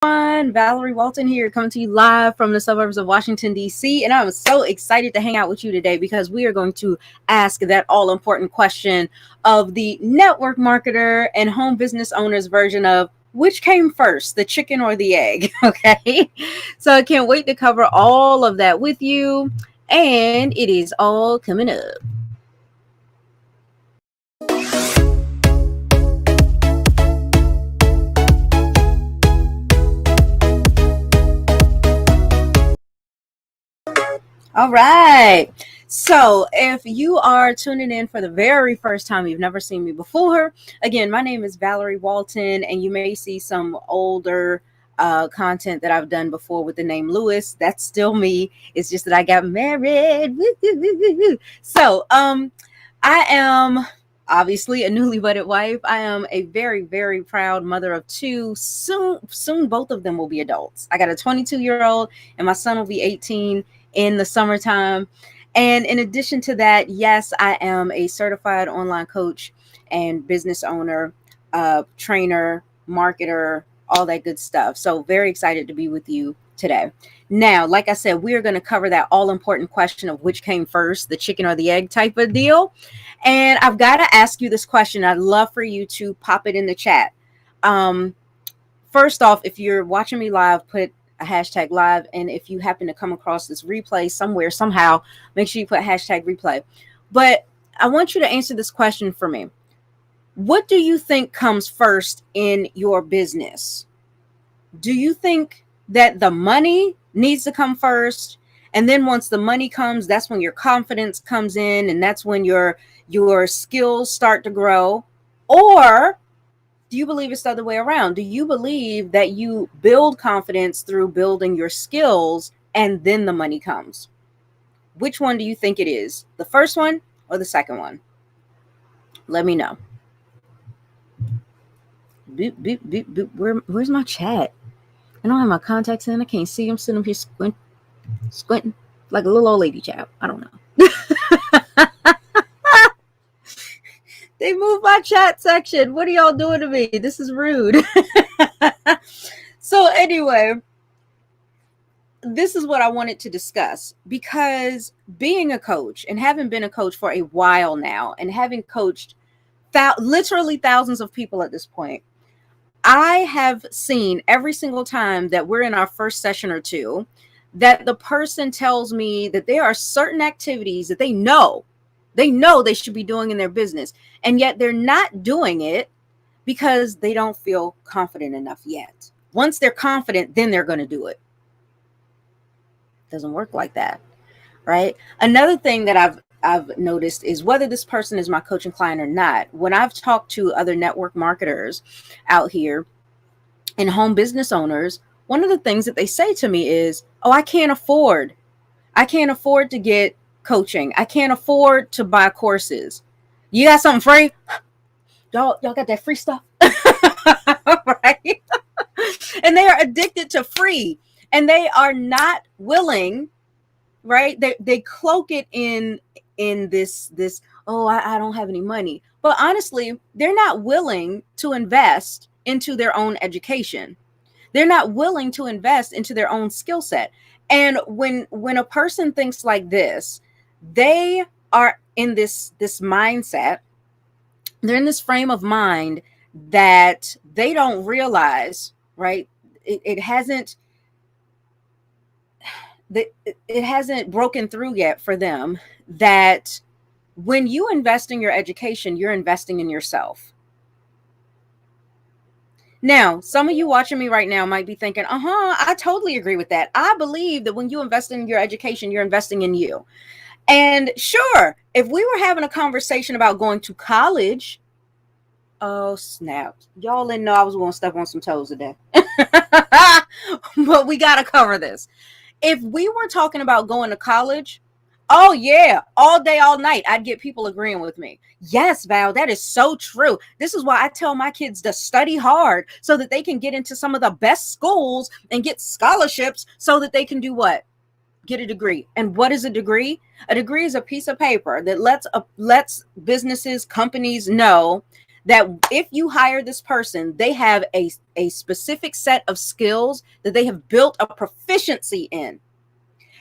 Valerie Walton here, coming to you live from the suburbs of Washington, D.C. And I'm so excited to hang out with you today because we are going to ask that all important question of the network marketer and home business owner's version of which came first, the chicken or the egg? Okay. So I can't wait to cover all of that with you. And it is all coming up. All right. So, if you are tuning in for the very first time, you've never seen me before, again, my name is Valerie Walton, and you may see some older content that I've done before with the name Lewis. That's still me. It's just that I got married. Woo, woo, woo, woo, woo. So, I am obviously a newly wedded wife. I am a very, very proud mother of two. Soon, both of them will be adults. I got a 22-year-old, and my son will be 18 in the summertime. And in addition to that, yes, I am a certified online coach and business owner, trainer, marketer, all that good stuff. So very excited to be with you today. Now, like I said, we are going to cover that all important question of which came first, the chicken or the egg type of deal. And I've got to ask you this question. I'd love for you to pop it in the chat. First off, if you're watching me live, put a hashtag live. And if you happen to come across this replay somewhere, somehow, make sure you put hashtag replay. But I want you to answer this question for me. What do you think comes first in your business? Do you think that the money needs to come first? And then once the money comes, that's when your confidence comes in, and that's when your skills start to grow? Or do you believe it's the other way around? Do you believe that you build confidence through building your skills and then the money comes? Which one do you think it is? The first one or the second one? Let me know. Boop, boop, boop, boop. Where's my chat? I don't have my contacts in. I can't see them. Sitting up here squinting like a little old lady child. I don't know. They moved my chat section. What are y'all doing to me? This is rude. So anyway, this is what I wanted to discuss, because being a coach and having been a coach for a while now and having coached literally thousands of people at this point, I have seen every single time that we're in our first session or two that the person tells me that there are certain activities that they know they should be doing in their business, and yet they're not doing it because they don't feel confident enough yet. Once they're confident, then they're going to do it. Doesn't work like that, right? Another thing that I've noticed is whether this person is my coaching client or not. When I've talked to other network marketers out here and home business owners, one of the things that they say to me is, "Oh, I can't afford to get coaching. I can't afford to buy courses. You got something free? Y'all got that free stuff?" Right? And they are addicted to free, and they are not willing, right? They cloak it in this, oh, I don't have any money. But honestly, they're not willing to invest into their own education. They're not willing to invest into their own skill set. And when a person thinks like this, they are in this mindset, they're in this frame of mind that they don't realize, right? It hasn't broken through yet for them that when you invest in your education, you're investing in yourself. Now, some of you watching me right now might be thinking, I totally agree with that. I believe that when you invest in your education, you're investing in you. And sure, if we were having a conversation about going to college, oh, snap. Y'all didn't know I was going to step on some toes today. But we got to cover this. If we were talking about going to college, oh yeah, all day, all night, I'd get people agreeing with me. Yes, Val, that is so true. This is why I tell my kids to study hard so that they can get into some of the best schools and get scholarships so that they can do what? Get a degree. And what is a degree? A degree is a piece of paper that lets businesses, companies know that if you hire this person, they have a specific set of skills that they have built a proficiency in.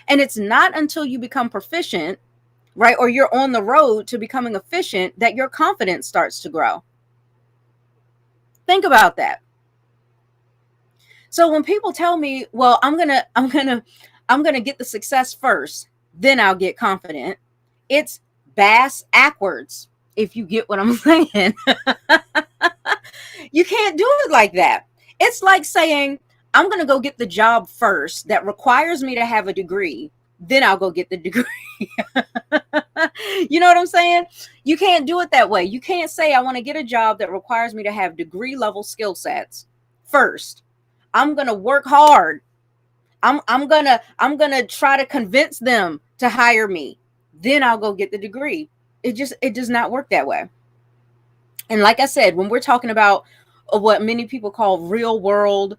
And it's not until you become proficient, right, or you're on the road to becoming efficient, that your confidence starts to grow. Think about that. So when people tell me, well, I'm gonna get the success first, then I'll get confident, it's bass backwards, if you get what I'm saying. You can't do it like that. It's like saying, I'm gonna go get the job first that requires me to have a degree, then I'll go get the degree. You know what I'm saying? You can't do it that way. You can't say, I want to get a job that requires me to have degree level skill sets first. I'm going to work hard. I'm going to try to convince them to hire me. Then I'll go get the degree. It does not work that way. And like I said, when we're talking about what many people call real world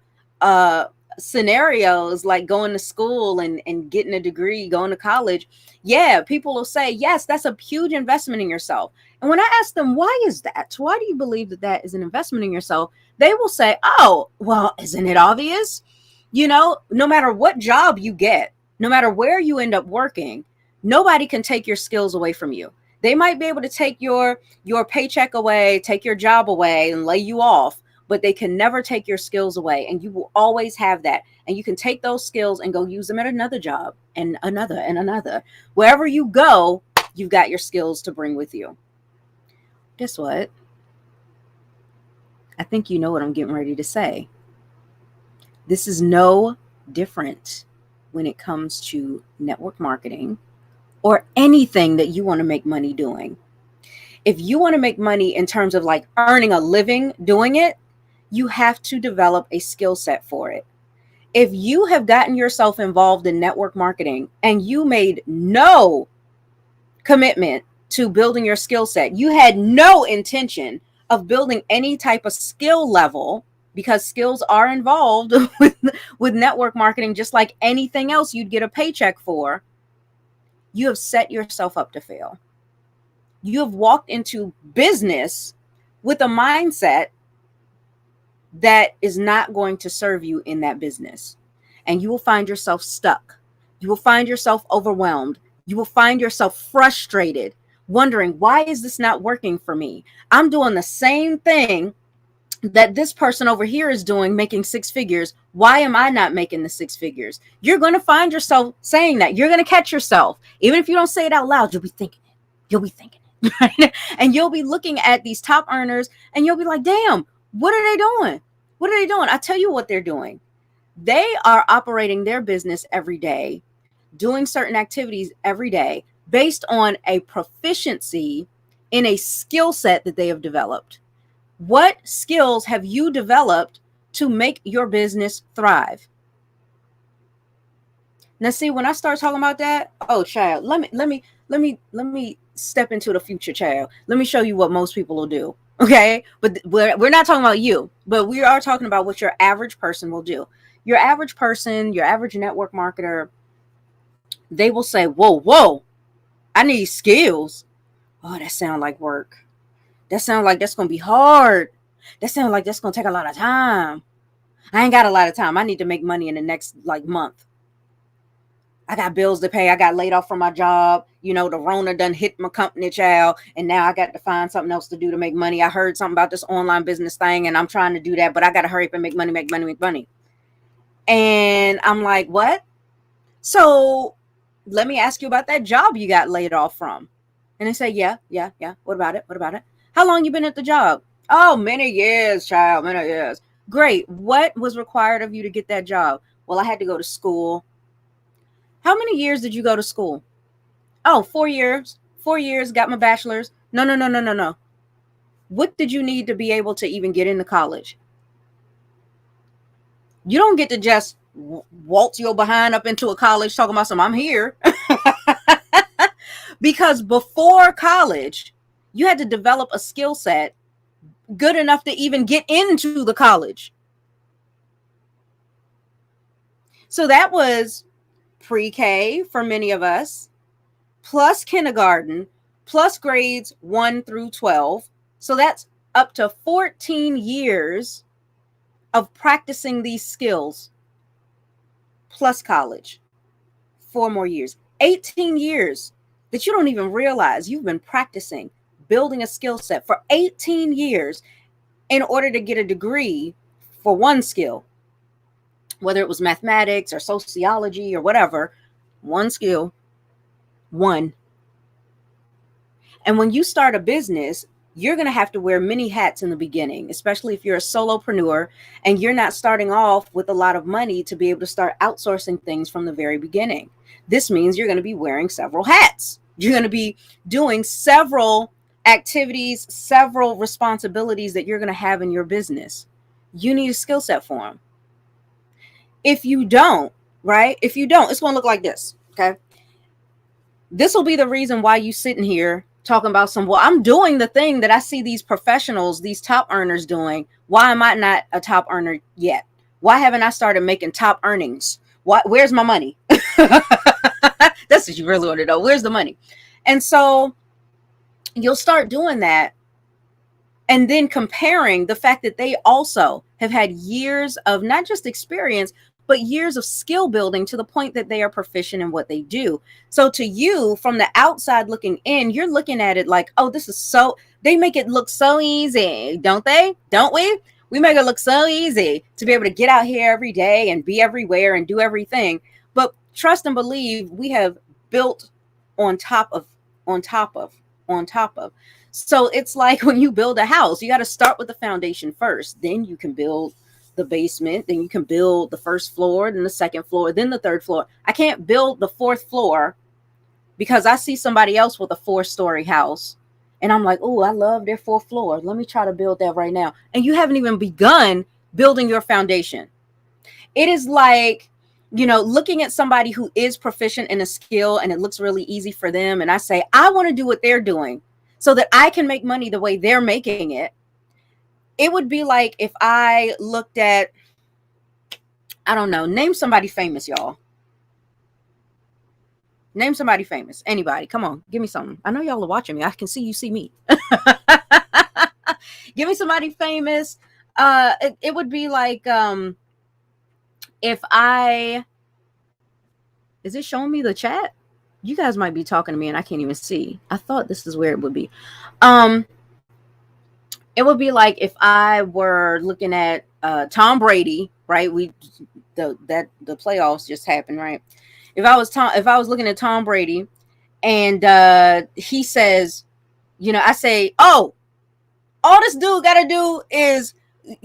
scenarios, like going to school and getting a degree, going to college, yeah, people will say, yes, that's a huge investment in yourself. And when I ask them, why is that? Why do you believe that that is an investment in yourself? They will say, oh, well, isn't it obvious? You know, no matter what job you get, no matter where you end up working, nobody can take your skills away from you. They might be able to take your paycheck away, take your job away and lay you off, but they can never take your skills away. And you will always have that. And you can take those skills and go use them at another job and another and another. Wherever you go, you've got your skills to bring with you. Guess what? I think you know what I'm getting ready to say. This is no different when it comes to network marketing or anything that you want to make money doing. If you want to make money in terms of like earning a living doing it, you have to develop a skill set for it. If you have gotten yourself involved in network marketing and you made no commitment to building your skill set, you had no intention of building any type of skill level, because skills are involved with network marketing, just like anything else you'd get a paycheck for, you have set yourself up to fail. You have walked into business with a mindset that is not going to serve you in that business. And you will find yourself stuck. You will find yourself overwhelmed. You will find yourself frustrated, wondering, why is this not working for me? I'm doing the same thing that this person over here is doing, making six figures. Why am I not making the six figures? You're going to find yourself saying that. You're going to catch yourself. Even if you don't say it out loud, you'll be thinking it. You'll be thinking it. Right? And you'll be looking at these top earners and you'll be like, damn, what are they doing? What are they doing? I tell you what they're doing. They are operating their business every day, doing certain activities every day based on a proficiency in a skill set that they have developed. What skills have you developed to make your business thrive? Now, see, when I start talking about that, oh, child, let me step into the future, child. Let me show you what most people will do. Okay, but we're not talking about you, but we are talking about what your average person will do. Your average person, your average network marketer, they will say, whoa, I need skills. Oh, that sounds like work. That sounds like that's going to be hard. That sounds like that's going to take a lot of time. I ain't got a lot of time. I need to make money in the next month. I got bills to pay. I got laid off from my job. You know, the Rona done hit my company, child. And now I got to find something else to do to make money. I heard something about this online business thing and I'm trying to do that, but I got to hurry up and make money. And I'm like, what? So let me ask you about that job you got laid off from. And they say, yeah. What about it? How long you been at the job? Oh, many years, child, many years. Great. What was required of you to get that job? Well, I had to go to school. How many years did you go to school? Oh, 4 years. 4 years, got my bachelor's. No. What did you need to be able to even get into college? You don't get to just waltz your behind up into a college talking about I'm here. Because before college, you had to develop a skill set good enough to even get into the college. So that was pre-K for many of us, plus kindergarten, plus grades 1 through 12. So that's up to 14 years of practicing these skills plus college. 4 more years, 18 years that you don't even realize you've been practicing building a skill set for 18 years in order to get a degree for one skill, whether it was mathematics or sociology or whatever. One skill, one. And when you start a business, you're going to have to wear many hats in the beginning, especially if you're a solopreneur and you're not starting off with a lot of money to be able to start outsourcing things from the very beginning. This means you're going to be wearing several hats. You're going to be doing several activities, several responsibilities that you're going to have in your business. You need a skill set for them. If you don't, right? If you don't, it's going to look like this. Okay. This will be the reason why you sitting here talking about well, I'm doing the thing that I see these professionals, these top earners doing. Why am I not a top earner yet? Why haven't I started making top earnings? Where's my money? That's what you really want to know. Where's the money? And so you'll start doing that. And then comparing the fact that they also have had years of not just experience, but years of skill building to the point that they are proficient in what they do. So to you, from the outside looking in, you're looking at it like, oh, this is so, they make it look so easy, don't they? Don't we? We make it look so easy to be able to get out here every day and be everywhere and do everything. But trust and believe, we have built on top of. So it's like when you build a house, you got to start with the foundation first. Then you can build the basement, then you can build the first floor, then the second floor, then the third floor. I can't build the fourth floor because I see somebody else with a 4-story house and I'm like, oh, I love their 4th floor. Let me try to build that right now. And you haven't even begun building your foundation. It is like, looking at somebody who is proficient in a skill and it looks really easy for them. And I say, I want to do what they're doing so that I can make money the way they're making it. It would be like if I looked at, I don't know, name somebody famous, y'all. Name somebody famous. Anybody. Come on. Give me something. I know y'all are watching me. I can see you see me. Give me somebody famous. It would be like, if is it showing me the chat? You guys might be talking to me and I can't even see. I thought this is where it would be. It would be like if I were looking at Tom Brady, right? The playoffs just happened, right? If I was looking at Tom Brady and he says, I say, oh, all this dude got to do is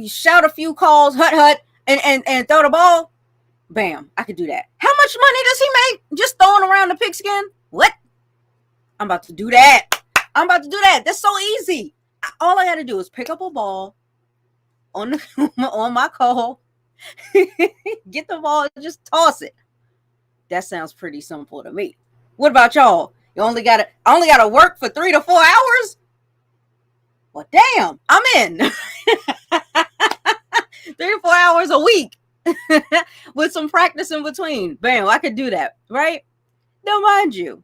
shout a few calls, hut, and throw the ball. Bam, I could do that. How much money does he make just throwing around the pigskin? What? I'm about to do that. That's so easy. All I got to do is pick up a ball on my call, get the ball, and just toss it. That sounds pretty simple to me. What about y'all? I only gotta work for 3 to 4 hours? Well, damn, I'm in. 3 to 4 hours a week with some practice in between. Bam, I could do that, right? Now, mind you,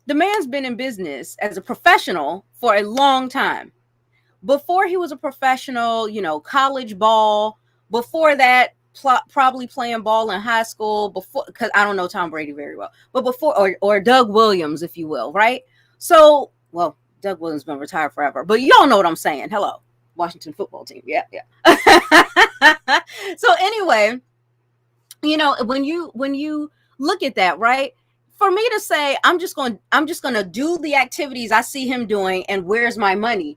the man's been in business as a professional for a long time. Before he was a professional, college ball. Before that, probably playing ball in high school. Before, because I don't know Tom Brady very well, but before, or Doug Williams, if you will, right? So, well, Doug Williams been retired forever, but y'all know what I'm saying. Hello, Washington football team. Yeah. So anyway, when you look at that, right? For me to say, I'm just going to do the activities I see him doing, and where's my money?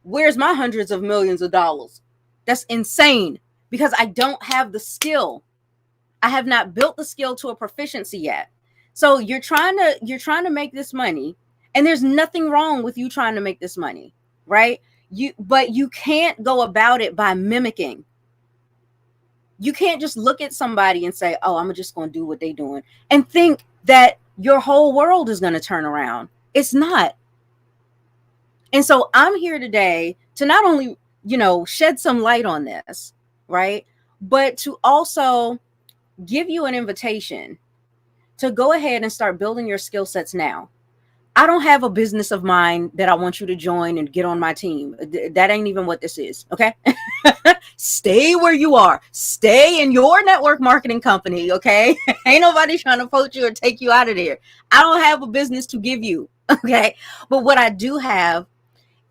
Where's my hundreds of millions of dollars? That's insane because I don't have the skill. I have not built the skill to a proficiency yet. So you're trying to make this money, and there's nothing wrong with you trying to make this money, right? But you can't go about it by mimicking. You can't just look at somebody and say, oh, I'm just going to do what they're doing and think that your whole world is going to turn around. It's not. And so I'm here today to not only, shed some light on this, right? But to also give you an invitation to go ahead and start building your skill sets now. I don't have a business of mine that I want you to join and get on my team. That ain't even what this is. Okay. Stay where you are. Stay in your network marketing company. Okay. Ain't nobody trying to poach you or take you out of there. I don't have a business to give you. Okay. But what I do have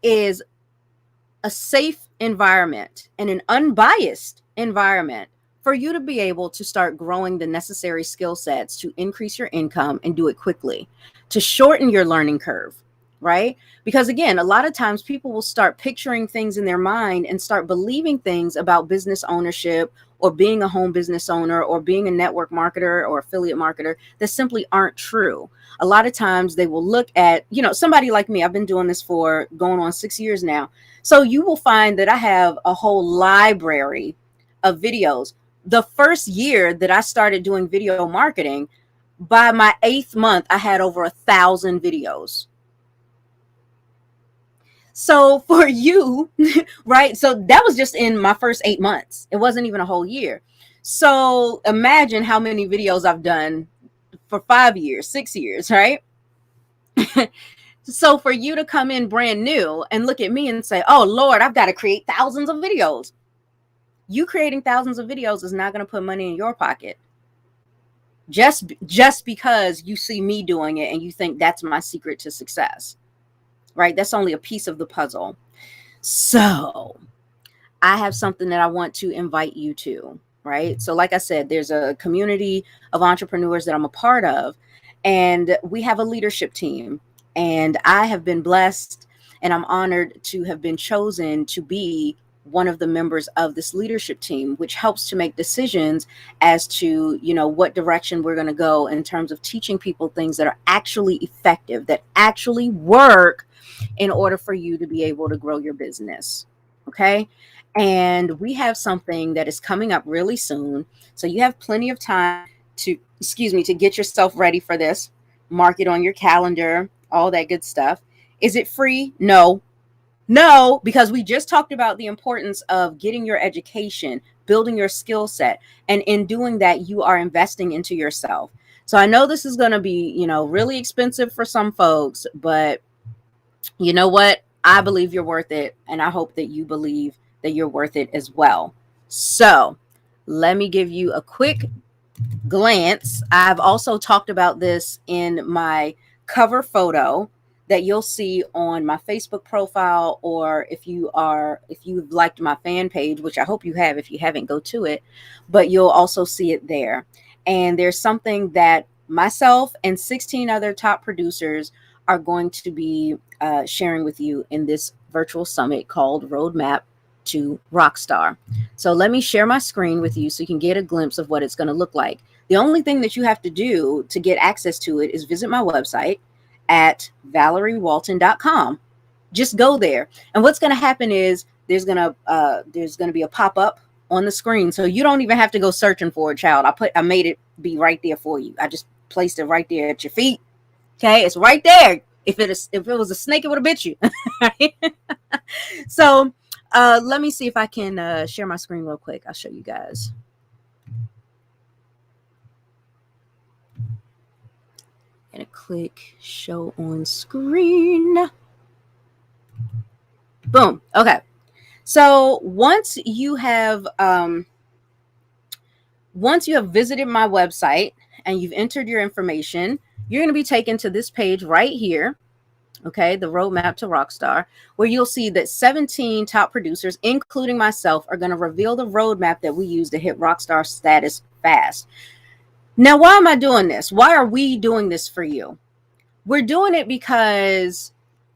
is a safe environment and an unbiased environment for you to be able to start growing the necessary skill sets to increase your income and do it quickly, to shorten your learning curve, right? Because again, a lot of times people will start picturing things in their mind and start believing things about business ownership or being a home business owner or being a network marketer or affiliate marketer that simply aren't true. A lot of times they will look at, somebody like me. I've been doing this for going on 6 years now. So you will find that I have a whole library of videos. The first year that I started doing video marketing, by my 8th month, I had over 1,000 videos. So for you, right? So that was just in my first 8 months. It wasn't even a whole year. So imagine how many videos I've done for 5 years, 6 years, right? So for you to come in brand new and look at me and say, oh, Lord, I've got to create thousands of videos. You creating thousands of videos is not going to put money in your pocket. Just because you see me doing it and you think that's my secret to success, right? That's only a piece of the puzzle. So I have something that I want to invite you to, right? So like I said, there's a community of entrepreneurs that I'm a part of, and we have a leadership team. And I have been blessed and I'm honored to have been chosen to be one of the members of this leadership team, which helps to make decisions as to, what direction we're going to go in terms of teaching people things that are actually effective, that actually work in order for you to be able to grow your business. Okay. And we have something that is coming up really soon. So you have plenty of time to get yourself ready for this. Mark it on your calendar, all that good stuff. Is it free? No, because we just talked about the importance of getting your education, building your skill set. And in doing that, you are investing into yourself. So I know this is going to be, really expensive for some folks, but you know what? I believe you're worth it. And I hope that you believe that you're worth it as well. So let me give you a quick glance. I've also talked about this in my cover photo that you'll see on my Facebook profile, or if you've liked my fan page, which I hope you have. If you haven't, go to it, but you'll also see it there. And there's something that myself and 16 other top producers are going to be sharing with you in this virtual summit called Roadmap to Rockstar. So let me share my screen with you so you can get a glimpse of what it's going to look like. The only thing that you have to do to get access to it is visit my website at valeriewalton.com. Just go there. And what's going to happen is there's going to be a pop-up on the screen. So you don't even have to go searching for it, child. I made it be right there for you. I just placed it right there at your feet. Okay. It's right there. If it was a snake, it would have bit you. So let me see if I can share my screen real quick. I'll show you guys. And click show on screen. Boom. Okay. So once you have visited my website and you've entered your information, you're going to be taken to this page right here. Okay, the Roadmap to Rockstar, where you'll see that 17 top producers, including myself, are going to reveal the roadmap that we use to hit Rockstar status fast. Now, why am I doing this? Why are we doing this for you? We're doing it because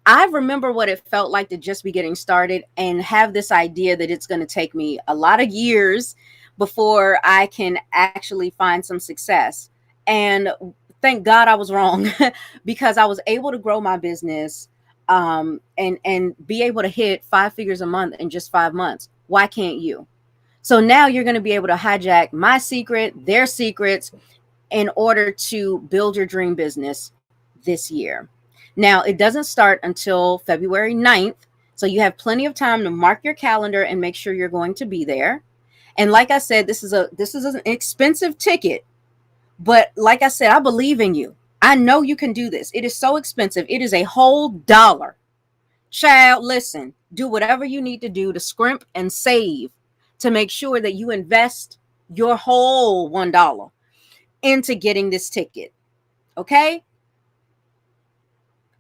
I remember what it felt like to just be getting started and have this idea that it's going to take me a lot of years before I can actually find some success. And thank God I was wrong because I was able to grow my business and be able to hit 5 figures a month in just 5 months. Why can't you? So now you're going to be able to hijack my secret, their secrets, in order to build your dream business this year. Now, it doesn't start until February 9th. So you have plenty of time to mark your calendar and make sure you're going to be there. And like I said, this is an expensive ticket. But like I said, I believe in you. I know you can do this. It is so expensive. It is a whole dollar. Child, listen, do whatever you need to do to scrimp and save to make sure that you invest your whole $1 into getting this ticket. Okay?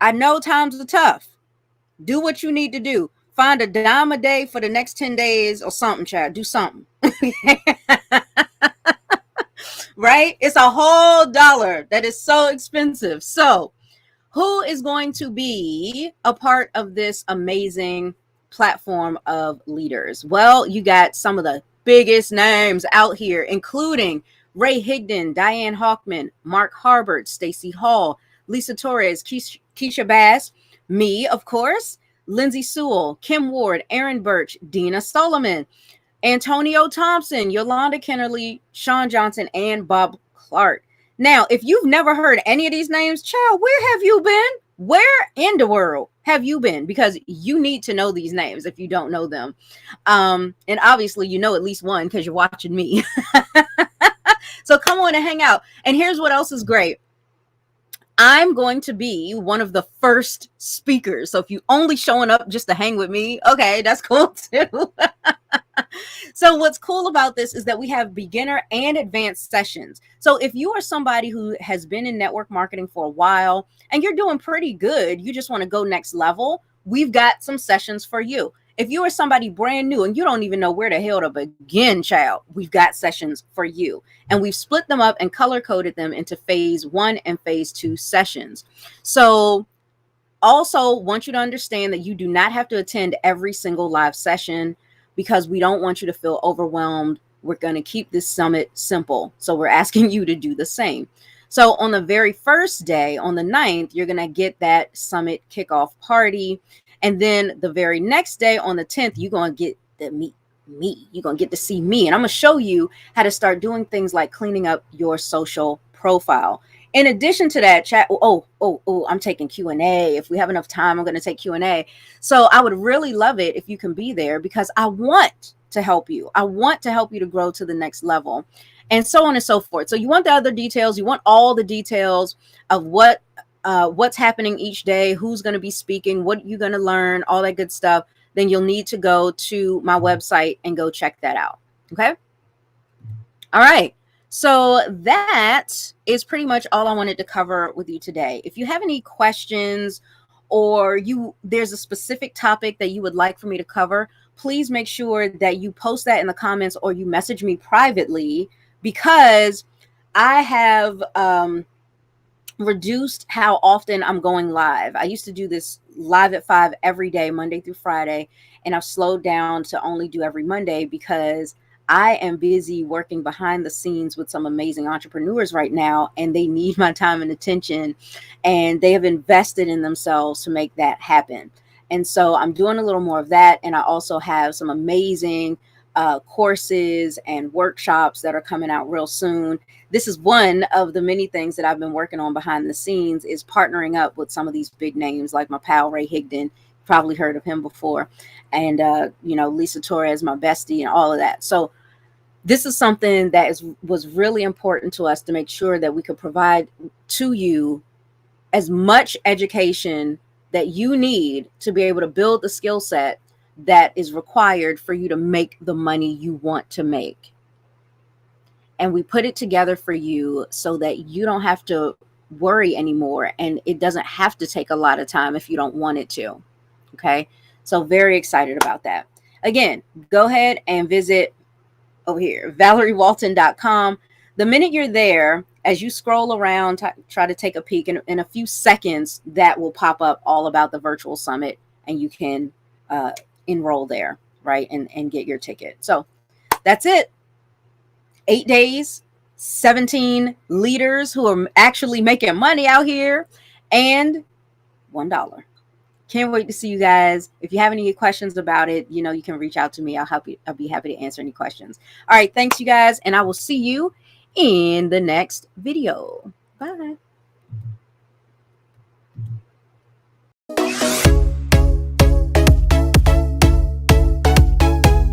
I know times are tough. Do what you need to do. Find a dime a day for the next 10 days or something, child. Do something. Right? It's a whole dollar. That is so expensive. So, who is going to be a part of this amazing platform of leaders? Well, you got some of the biggest names out here, including Ray Higdon, Diane Hawkman, Mark Harbert, Stacey Hall, Lisa Torres, Keisha Bass, me, of course, Lindsay Sewell, Kim Ward, Aaron Birch, Dina Solomon, Antonio Thompson, Yolanda Kennerly, Sean Johnson, and Bob Clark. Now, if you've never heard any of these names, child, where have you been? Where in the world have you been? Because you need to know these names if you don't know them. And obviously, you know at least one because you're watching me. So come on and hang out. And here's what else is great. I'm going to be one of the first speakers. So if you only showing up just to hang with me, okay, that's cool too. So what's cool about this is that we have beginner and advanced sessions. So if you are somebody who has been in network marketing for a while and you're doing pretty good, you just want to go next level, we've got some sessions for you. If you are somebody brand new and you don't even know where the hell to begin, child, we've got sessions for you. And we've split them up and color coded them into phase 1 and phase 2 sessions. So also want you to understand that you do not have to attend every single live session because we don't want you to feel overwhelmed. We're going to keep this summit simple. So we're asking you to do the same. So on the very first day, on the 9th, you're going to get that summit kickoff party. And then the very next day, on the 10th, you're going to get to meet me. You're going to get to see me. And I'm going to show you how to start doing things like cleaning up your social profile. In addition to that, chat. I'm taking Q&A. If we have enough time, I'm going to take Q&A. So I would really love it if you can be there because I want to help you. I want to help you to grow to the next level and so on and so forth. So you want the other details. You want all the details of what's happening each day, who's going to be speaking, what you're going to learn, all that good stuff. Then you'll need to go to my website and go check that out. Okay. All right. So that is pretty much all I wanted to cover with you today. If you have any questions or there's a specific topic that you would like for me to cover, please make sure that you post that in the comments or you message me privately because I have reduced how often I'm going live. I used to do this live at 5 every day, Monday through Friday, and I've slowed down to only do every Monday because I am busy working behind the scenes with some amazing entrepreneurs right now, and they need my time and attention, and they have invested in themselves to make that happen. And so I'm doing a little more of that, and I also have some amazing courses and workshops that are coming out real soon. This is one of the many things that I've been working on behind the scenes is partnering up with some of these big names like my pal Ray Higdon. Probably heard of him before. And, Lisa Torres, my bestie and all of that. So this is something that was really important to us to make sure that we could provide to you as much education that you need to be able to build the skill set that is required for you to make the money you want to make. And we put it together for you so that you don't have to worry anymore. And it doesn't have to take a lot of time if you don't want it to. Okay. So very excited about that. Again, go ahead and visit over here, ValerieWalton.com. The minute you're there, as you scroll around, try to take a peek in a few seconds, that will pop up all about the virtual summit and you can enroll there, right? And get your ticket. So that's it. 8 days, 17 leaders who are actually making money out here, and $1. Can't wait to see you guys. If you have any questions about it, you can reach out to me. I'll help you. I'll be happy to answer any questions. All right. Thanks, you guys. And I will see you in the next video. Bye.